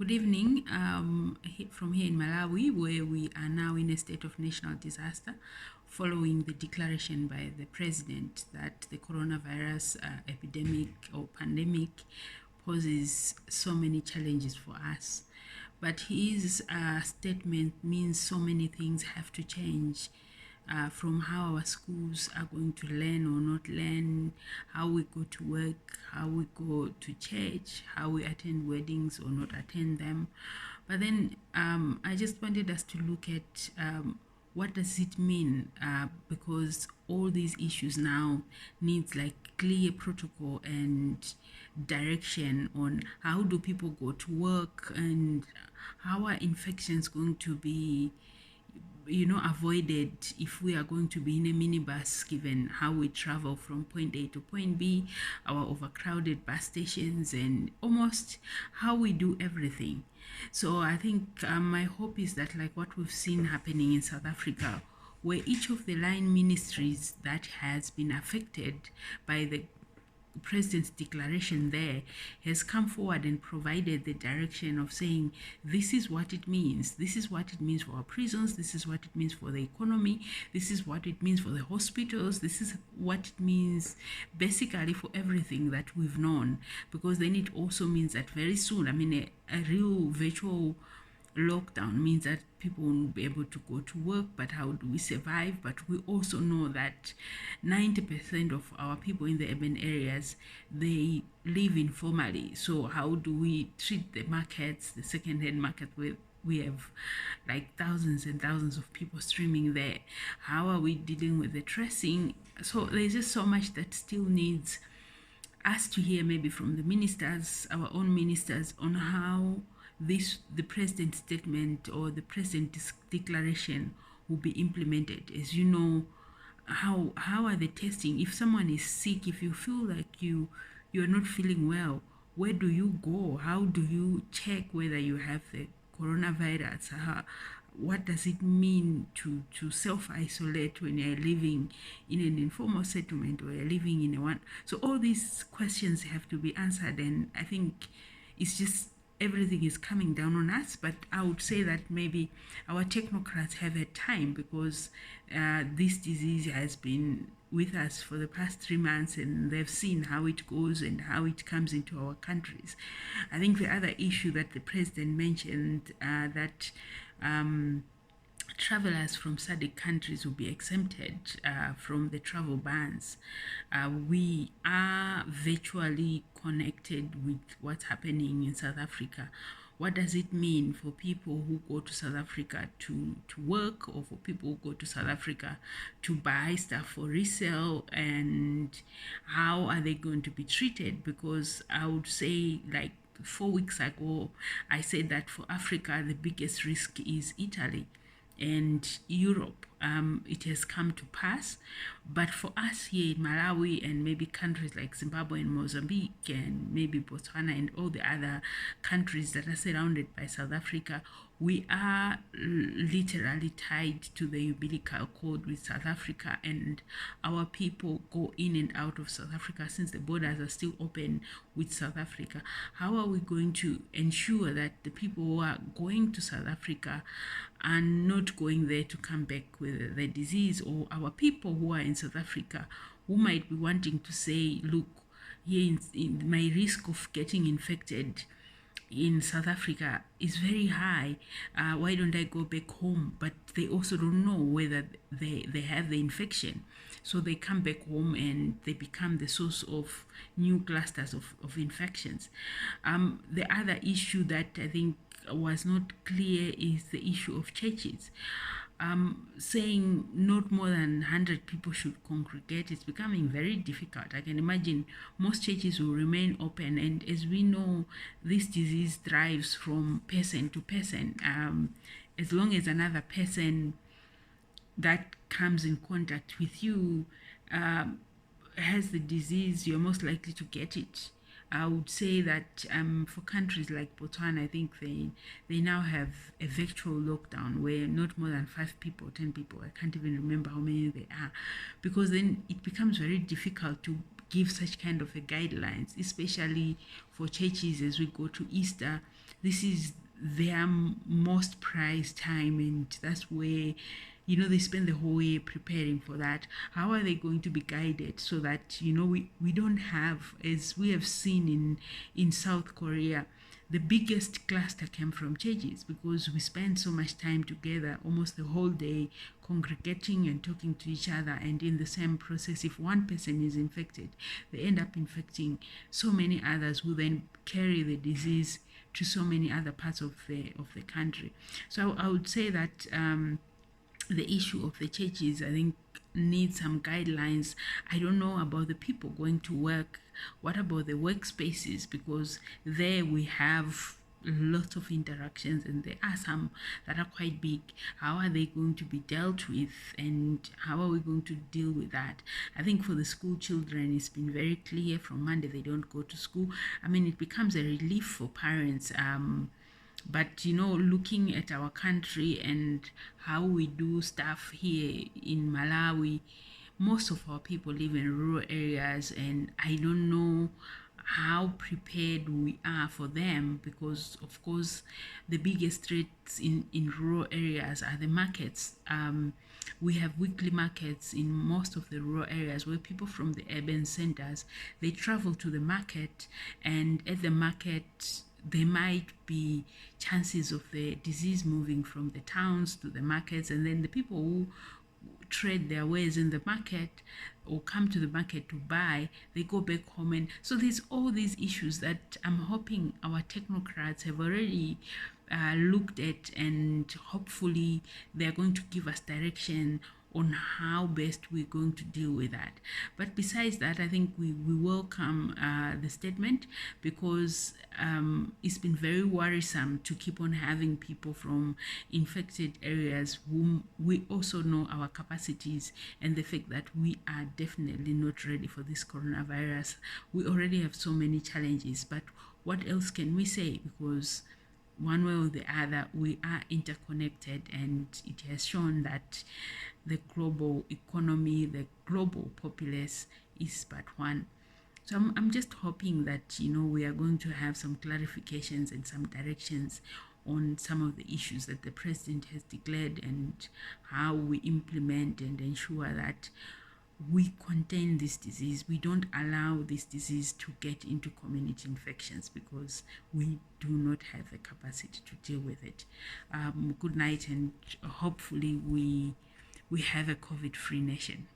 Good evening. From here in Malawi, where we are now in a state of national disaster, following the declaration by the president that the coronavirus epidemic or pandemic poses so many challenges for us. But his statement means so many things have to change, from how our schools are going to learn or not learn, how we go to work, how we go to church, how we attend weddings or not attend them. But then I just wanted us to look at what does it mean, because all these issues now needs like clear protocol and direction on how do people go to work and how are infections going to be avoided if we are going to be in a minibus, given how we travel from point A to point B, our overcrowded bus stations, and almost how we do everything. So I think my hope is that, like what we've seen happening in South Africa, where each of the line ministries that has been affected by the president's declaration there has come forward and provided the direction of saying this is what it means. This is what it means for our prisons. This is what it means for the economy. This is what it means for the hospitals. This is what it means basically for everything that we've known. Because then it also means that very soon, a real virtual lockdown means that people won't be able to go to work, but how do we survive? But we also know that 90% of our people in the urban areas, they live informally. So how do we treat the markets, the second-hand market, where we have like thousands and thousands of people streaming there? How are we dealing with the tracing? So there's just so much that still needs us to hear, maybe from the ministers, our own ministers, on how the president's statement or the president's declaration will be implemented. As you know, how are they testing? If someone is sick, if you feel like you're not feeling well, where do you go? How do you check whether you have the coronavirus? What does it mean to self-isolate when you're living in an informal settlement or you're living in a one? So all these questions have to be answered, and I think it's just everything is coming down on us. But I would say that maybe our technocrats have had time, because this disease has been with us for the past 3 months, and they've seen how it goes and how it comes into our countries. I think the other issue that the president mentioned, that travelers from SADC countries will be exempted from the travel bans. We are virtually connected with what's happening in South Africa. What does it mean for people who go to South Africa to work, or for people who go to South Africa to buy stuff for resale, and how are they going to be treated? Because I would say, like 4 weeks ago, I said that for Africa, the biggest risk is Italy and Europe. It has come to pass. But for us here in Malawi, and maybe countries like Zimbabwe and Mozambique, and maybe Botswana and all the other countries that are surrounded by South Africa, we are literally tied to the umbilical cord with South Africa, and our people go in and out of South Africa since the borders are still open with South Africa. How are we going to ensure that the people who are going to South Africa are not going there to come back with the disease, or our people who are in South Africa who might be wanting to say, look, here in my risk of getting infected in South Africa is very high. Why don't I go back home? But they also don't know whether they have the infection. So they come back home and they become the source of new clusters of infections. The other issue that I think was not clear is the issue of churches. Saying not more than 100 people should congregate is becoming very difficult. I can imagine most churches will remain open, and as we know, this disease thrives from person to person. As long as another person that comes in contact with you has the disease, you're most likely to get it. I would say that for countries like Botswana, I think they now have a virtual lockdown where not more than 5 people, 10 people, I can't even remember how many they are, because then it becomes very difficult to give such kind of a guidelines, especially for churches as we go to Easter. This is their most prized time, and that's where they spend the whole year preparing for that. How are they going to be guided so that we don't have, as we have seen in South Korea, the biggest cluster came from churches, because we spend so much time together, almost the whole day, congregating and talking to each other. And in the same process, if one person is infected, they end up infecting so many others, who then carry the disease to so many other parts of the country. So I would say that the issue of the churches, I think, needs some guidelines. I don't know about the people going to work. What about the workspaces? Because there we have lots of interactions, and there are some that are quite big. How are they going to be dealt with, and how are we going to deal with that? I think for the school children, it's been very clear from Monday they don't go to school. I mean, it becomes a relief for parents. But looking at our country and how we do stuff here in Malawi, most of our people live in rural areas, and I don't know how prepared we are for them, because of course the biggest threats in rural areas are the markets. We have weekly markets in most of the rural areas, where people from the urban centers, they travel to the market, and at the market there might be chances of the disease moving from the towns to the markets, and then the people who trade their wares in the market or come to the market to buy, they go back home. And so there's all these issues that I'm hoping our technocrats have already looked at, and hopefully they're going to give us direction on how best we're going to deal with that. But besides that, I think we welcome the statement, because it's been very worrisome to keep on having people from infected areas whom we also know our capacities, and the fact that we are definitely not ready for this coronavirus. We already have so many challenges, but what else can we say? Because one way or the other, we are interconnected, and it has shown that the global economy, the global populace is but one. So I'm just hoping that, we are going to have some clarifications and some directions on some of the issues that the president has declared, and how we implement and ensure that we contain this disease. We don't allow this disease to get into community infections, because we do not have the capacity to deal with it. Good night, and hopefully we have a COVID-free nation.